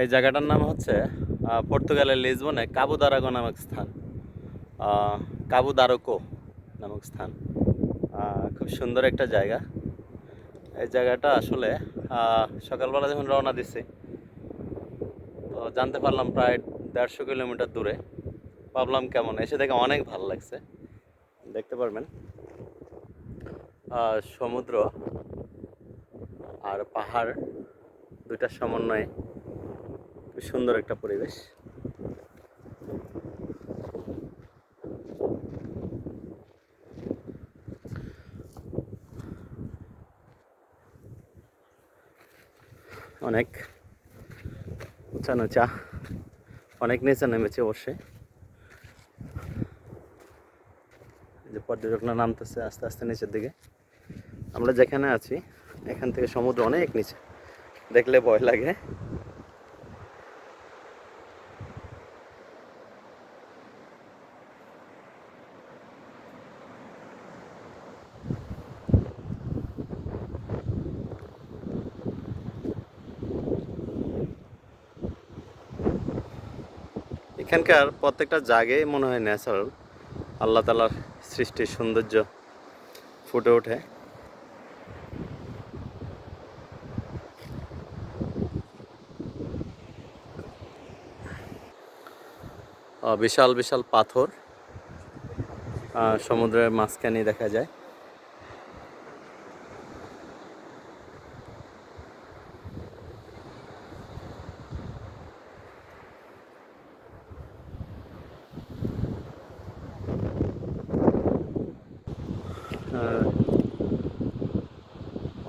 এই জায়গাটার নাম হচ্ছে পর্তুগালের লিসবনে কাবু দারাগো নামক স্থান। কাবু দারোকো নামক স্থান। খুব সুন্দর একটা জায়গা। এই জায়গাটা আসলে সকালবেলা যখন রওনা দিছি তো জানতে পারলাম প্রায় 150 কিলোমিটার দূরে। ভাবলাম কেমন, এসে দেখে অনেক ভালো লাগছে। দেখতে পারবেন সমুদ্র আর পাহাড় দুইটার সমন্বয়ে খুব সুন্দর একটা পরিবেশ। অনেক উঁচা নিচা, অনেক নিচে নেমেছে অবশ্যই। যে পর্যটকরা নামতেছে আস্তে আস্তে নিচের দিকে। আমরা যেখানে আছি এখান থেকে সমুদ্র অনেক নিচে, দেখলে ভয় লাগে। এখানকার প্রত্যেকটা জায়গায় মনে হয় ন্যাচারাল, আল্লাহ তাআলার সৃষ্টির সৌন্দর্য ফুটে ওঠে। বিশাল বিশাল পাথর সমুদ্রের মাঝখানে দেখা যায়।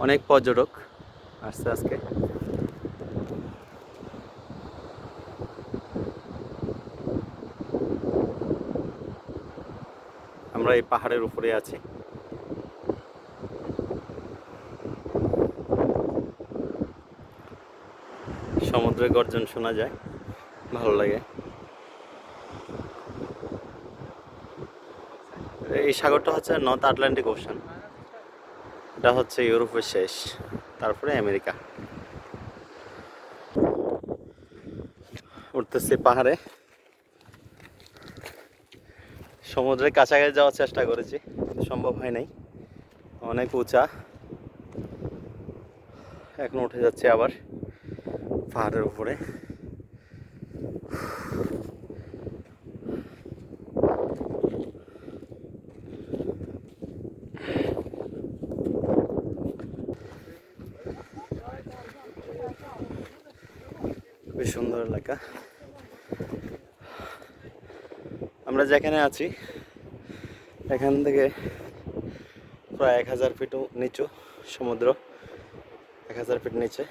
অনেক পর্যটক আসছে আজকে। আমরা এই পাহাড়ের উপরে আছি। সমুদ্রের গর্জন শোনা যায়, ভালো লাগে। এই সাগরটা হচ্ছে নর্থ আটলান্টিক ওশান। এটা হচ্ছে ইউরোপের শেষ, তারপরে আমেরিকা। উঠতেছি পাহাড়ে, সমুদ্রের কাছাকাছি যাওয়ার চেষ্টা করেছি, সম্ভব হয় নাই, অনেক উঁচা। এখন উঠে যাচ্ছে আবার পাহাড়ের উপরে। খুবই সুন্দর এলাকা। আমরা যেখানে আছি এখান থেকে প্রায় 1000 ফিট নিচু সমুদ্র, 1000 ফিট নিচে।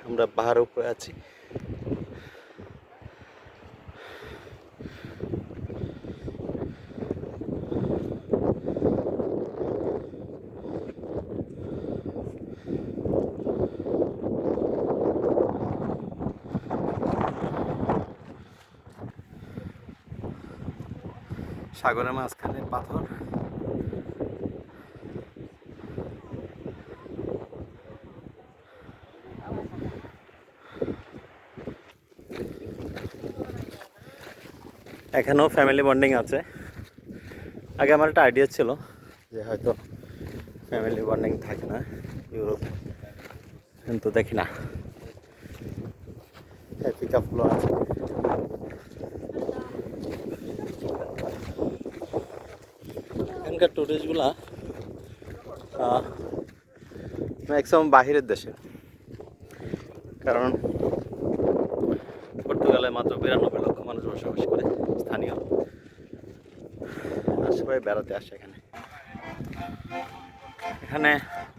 আমরা পাহাড়ের উপরে আছি। সাগরের মাঝখানে পাথর। এখানেও ফ্যামিলি বন্ডিং আছে। আগে আমার একটা আইডিয়া ছিল যে হয়তো ফ্যামিলি বন্ডিং থাকে না ইউরোপ, কিন্তু দেখি না, হ্যাপি কাপলও আছে। এখানকার টুরিস্টগুলা ম্যাক্সিমাম বাহিরের দেশে, কারণ পর্তুগালে মাত্র 92 লক্ষ মানুষ বসবাস করে, স্থানীয়। আর সবাই বেড়াতে আসে এখানে। এখানে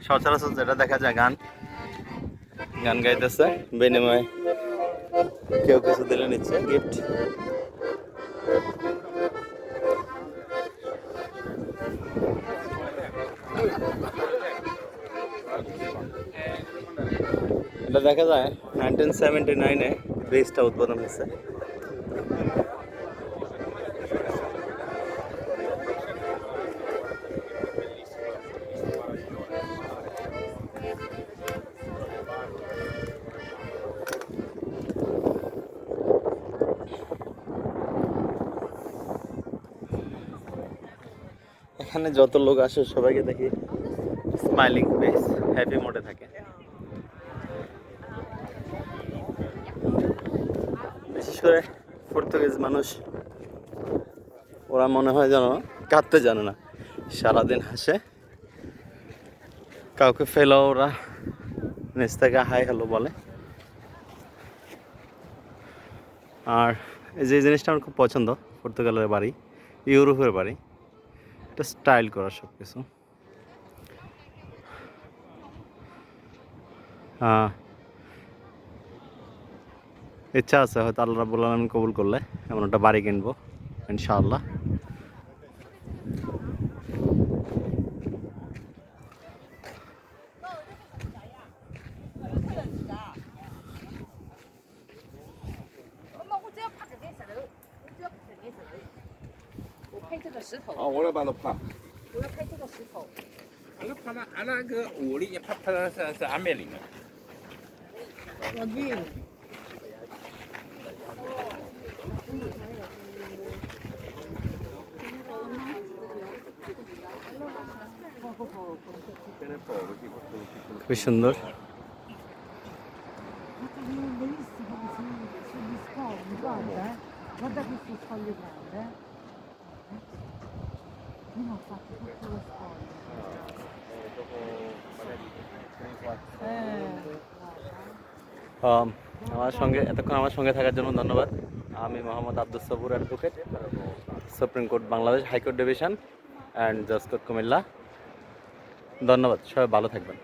সচরাচর যেটা দেখা যায় গান গান গাইতেছে, বিনিময়ে কেউ কিছু দিলে নিচ্ছে গিফট। এটা দেখা যায় 1979-এ ব্রিজটা উদ্বোধন হয়েছে। এখানে যত লোক আসে সবাইকে দেখি স্মাইলিং ফেস, হ্যাপি মোডে থাকে। বিশেষ করে পর্তুগিজ মানুষ, ওরা মনে হয় যেন কাঁদতে জানে না, সারাদিন হাসে। কাউকে ফেলেও ওরা নিচ থেকে হাই হ্যালো বলে। আর এই যে জিনিসটা আমার খুব পছন্দ, পর্তুগালের বাড়ি, ইউরোপের বাড়ি, এটা স্টাইল করা সব কিছু। ইচ্ছা আছে হয়তো আল্লাহ রাব্বুল আলামিন কবুল করলে এমন একটা বাড়ি কিনবো ইনশাআল্লাহ।哦，我来帮他拍。我要拍这个石头。那个屋里拍的是安美林的。我晕。খুবই সুন্দর। Guarda questo scoglio grande. Io ho fatto tutto lo scoglio. আমার সঙ্গে এতক্ষণ আমার সঙ্গে থাকার জন্য ধন্যবাদ। আমি Mohammad Abdus Sabur, advocate, supreme court Bangladesh, high court division and জজ কোর্ট কুমিল্লা। ধন্যবাদ, সবাই ভালো থাকবেন।